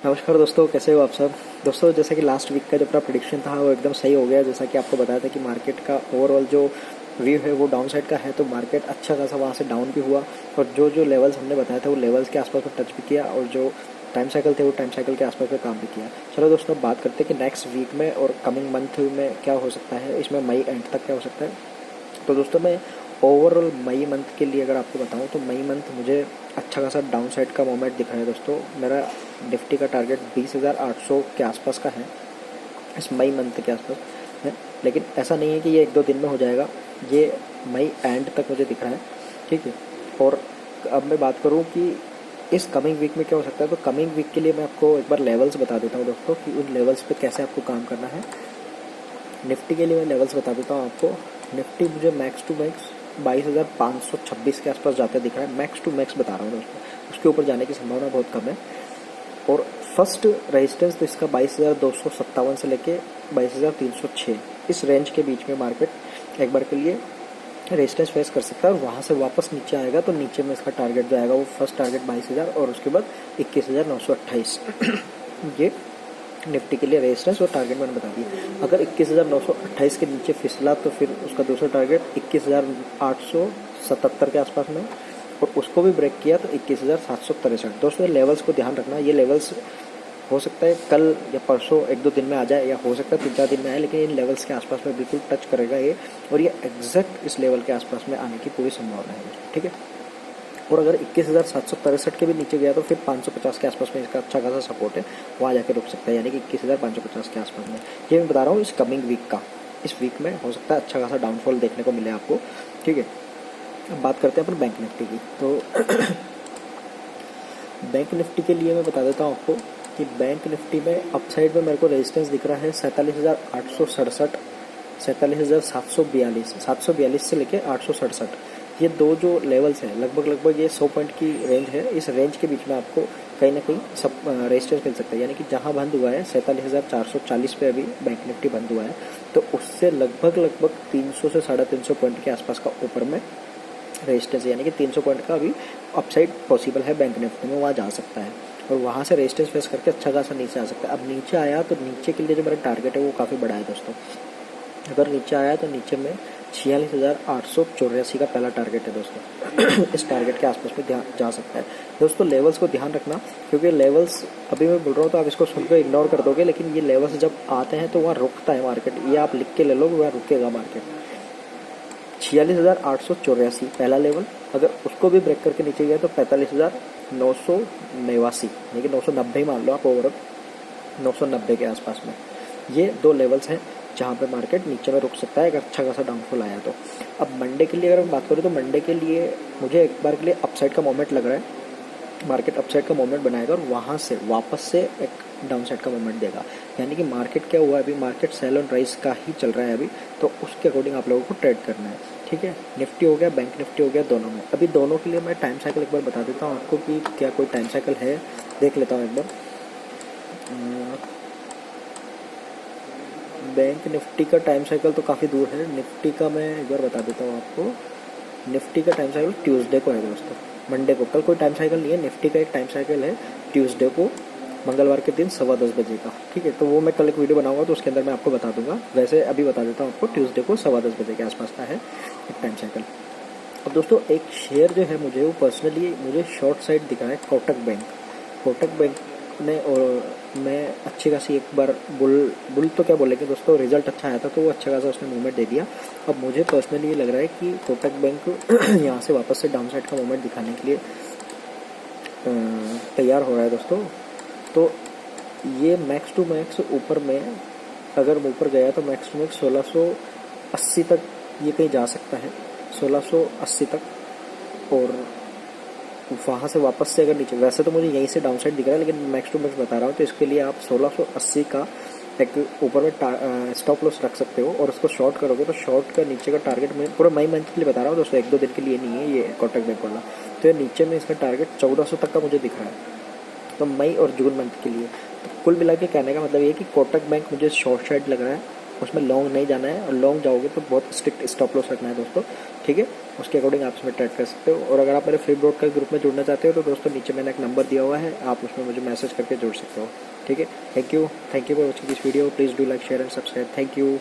नमस्कार दोस्तों, कैसे हो आप सब। दोस्तों, जैसा कि लास्ट वीक का जो अपना प्रेडिक्शन था वो एकदम सही हो गया। जैसा कि आपको बताया था कि मार्केट का ओवरऑल जो व्यू है वो डाउन साइड का है, तो मार्केट अच्छा खासा वहाँ से डाउन भी हुआ और जो जो लेवल्स हमने बताया था वो लेवल्स के आसपास में टच भी किया और जो टाइम साइकिल थे वो टाइम साइकिल के आसपास में काम भी किया। चलो दोस्तों, बात करते हैं कि नेक्स्ट वीक में और कमिंग मंथ में क्या हो सकता है, इसमें मई एंड तक क्या हो सकता है। तो दोस्तों, मैं ओवरऑल मई मंथ के लिए अगर आपको बताऊं तो मई मंथ मुझे अच्छा खासा डाउन साइड का मोमेंट दिख रहा है। दोस्तों, मेरा निफ्टी का टारगेट 20,800 के आसपास का है इस मई मंथ के आसपास है। लेकिन ऐसा नहीं है कि ये एक दो दिन में हो जाएगा, ये मई एंड तक मुझे दिख रहा है। ठीक है। और अब मैं बात करूं कि इस कमिंग वीक में क्या हो सकता है, तो कमिंग वीक के लिए मैं आपको एक बार लेवल्स बता देता हूं दोस्तों कि उन लेवल्स पे कैसे आपको काम करना है। निफ्टी के लिए मैं लेवल्स बता देता हूँ आपको। निफ्टी मुझे मैक्स टू मैक्स 22,526 के आसपास जाते दिख रहा है। मैक्स टू मैक्स बता रहा हूँ दोस्तों, उसके ऊपर जाने की संभावना बहुत कम है। और फर्स्ट रेजिस्टेंस तो इसका 22,257 से लेके 22,306 इस रेंज के बीच में मार्केट एक बार के लिए रेजिस्टेंस फेस कर सकता है और वहाँ से वापस नीचे आएगा तो नीचे में इसका टारगेट जो आएगा वो फर्स्ट टारगेट 22,000 और उसके बाद 21,928 ये निफ्टी के लिए रेजिस्टेंस और टारगेट मैंने बता दिया। अगर 21,928 के नीचे फिसला तो फिर उसका दूसरा टारगेट 21,877 के आसपास में और उसको भी ब्रेक किया तो 21,763। दोस्तों, लेवल्स को ध्यान रखना। ये लेवल्स हो सकता है कल या परसों एक दो दिन में आ जाए या हो सकता है 3-4 दिन में आए, लेकिन इन लेवल्स के आसपास में बिल्कुल टच करेगा ये और ये एग्जैक्ट इस लेवल के आसपास में आने की पूरी संभावना है। ठीक है। और अगर 21,763 के भी नीचे गया तो फिर 550 के आसपास में इसका अच्छा खासा सपोर्ट है, वहाँ जाके रुक सकता है, यानी कि 21,550 के आसपास में। ये मैं बता रहा हूँ इस कमिंग वीक का। इस वीक में हो सकता है अच्छा खासा डाउनफॉल देखने को मिले आपको। ठीक है। अब बात करते हैं अपन बैंक निफ्टी की। तो बैंक निफ्टी के लिए मैं बता देता हूँ आपको कि बैंक निफ्टी में अपसाइड में मेरे को रेजिस्टेंस दिख रहा है 47,867, 47,742, 742 से लेके 867। ये दो जो लेवल्स हैं लगभग ये 100 पॉइंट की रेंज है। इस रेंज के बीच में आपको कहीं ना कहीं सब रेजिस्टेंस मिल सकता है, यानी कि जहां बंद हुआ है 47,440 पे अभी बैंक निफ्टी बंद हुआ है, तो उससे लगभग 300 से 350 पॉइंट के आसपास का ऊपर में रेजिस्टेंस, यानी कि 300 पॉइंट का अभी अपसाइड पॉसिबल है बैंक निफ्टी में, वहाँ जा सकता है और वहाँ से रेजिस्टेंस फेस करके अच्छा खासा नीचे आ सकता है। अब नीचे आया तो नीचे के लिए जो मेरा टारगेट है वो काफ़ी बड़ा है दोस्तों। अगर नीचे आया तो नीचे में 46,884 का पहला टारगेट है दोस्तों। इस टारगेट के आसपास में जा सकता है दोस्तों। लेवल्स को ध्यान रखना, क्योंकि लेवल्स अभी मैं बोल रहा हूँ तो आप इसको सुनकर इग्नोर कर दोगे, लेकिन ये लेवल्स जब आते हैं तो वहाँ रुकता है मार्केट। ये आप लिख के ले लो, वहाँ रुकेगा मार्केट। 46,884 पहला लेवल, अगर उसको भी ब्रेक करके नीचे गया तो 45,989, यानी कि 990 मान लो आप ओवरऑल, 990 के आसपास में। ये दो लेवल्स हैं जहाँ पे मार्केट नीचे में रुक सकता है अगर अच्छा खासा डाउनफॉल आया तो। अब मंडे के लिए अगर मैं बात करूँ तो मंडे के लिए मुझे एक बार के लिए अपसाइड का मोमेंट लग रहा है। मार्केट अपसाइड का मोमेंट बनाएगा और वहाँ से वापस से एक डाउन साइड का मोमेंट देगा, यानी कि मार्केट क्या हुआ है अभी, मार्केट सेल ऑन राइज का ही चल रहा है अभी, तो उसके अकॉर्डिंग आप लोगों को ट्रेड करना है। ठीक है। निफ्टी हो गया, बैंक निफ्टी हो गया, दोनों में। अभी दोनों के लिए मैं टाइम साइकिल एक बार बता देता हूँ आपको कि क्या कोई टाइम साइकिल है, देख लेता हूँ एक बार। बैंक निफ्टी का टाइम साइकिल तो काफ़ी दूर है, निफ्टी का मैं एक बार बता देता हूँ आपको। निफ्टी का टाइम साइकिल ट्यूसडे को है दोस्तों, मंडे को। कल कोई टाइम साइकिल नहीं है। निफ्टी का एक टाइम साइकिल है ट्यूसडे को, मंगलवार के दिन 10:15 बजे का। ठीक है। तो वो मैं कल एक वीडियो बनाऊंगा तो उसके अंदर मैं आपको बता दूंगा। वैसे अभी बता देता हूँ आपको, ट्यूसडे को 10:15 बजे के आसपास का है एक टाइम साइकिल। अब दोस्तों, एक शेयर जो है मुझे वो पर्सनली मुझे शॉर्ट साइड दिख रहा है, कोटक बैंक। कोटक बैंक ने, और मैं अच्छी खासी एक बार बुल तो क्या बोलेंगे दोस्तों, रिजल्ट अच्छा आया था तो वो अच्छा खासा उसने मूवमेंट दे दिया। अब मुझे पर्सनली ये लग रहा है कि कोटक बैंक यहाँ से वापस से डाउन साइड का मूवमेंट दिखाने के लिए तैयार हो रहा है दोस्तों। तो ये मैक्स टू मैक्स ऊपर में अगर ऊपर गया तो मैक्स टू मैक्स 1680 तक ये कहीं जा सकता है, 1680 तक। और वहाँ से वापस से अगर नीचे, वैसे तो मुझे यहीं से डाउन साइड दिख रहा है लेकिन मैक्स टू मैक्स बता रहा हूँ, तो इसके लिए आप 1680 का एक ऊपर में स्टॉप लॉस रख सकते हो और उसको शॉर्ट करोगे तो शॉर्ट का नीचे का टारगेट, मैं पूरा मई मंथ के लिए बता रहा हूँ दोस्तों, एक दो दिन के लिए नहीं है ये कोटक बैंक वाला। तो ये नीचे में इसका टारगेट 1400 तक का मुझे दिख रहा है, तो मई और जून मंथ के लिए। तो कुल मिला के कहने का मतलब ये है कि कोटक बैंक मुझे शॉर्ट साइड लग रहा है, उसमें लॉन्ग नहीं जाना है, और लॉन्ग जाओगे तो बहुत स्ट्रिक्ट स्टॉप लॉस रखना है दोस्तों। ठीक है। उसके अकॉर्डिंग आप इसमें ट्रेड कर सकते हो। और अगर आप मेरे फ्री ब्रॉडकास्ट ग्रुप में जुड़ना चाहते हो तो दोस्तों नीचे मैंने एक नंबर दिया हुआ है, आप उसमें मुझे मैसेज करके जुड़ सकते हो। ठीक है, thank you for watching this video. Please do like share and subscribe. Thank you.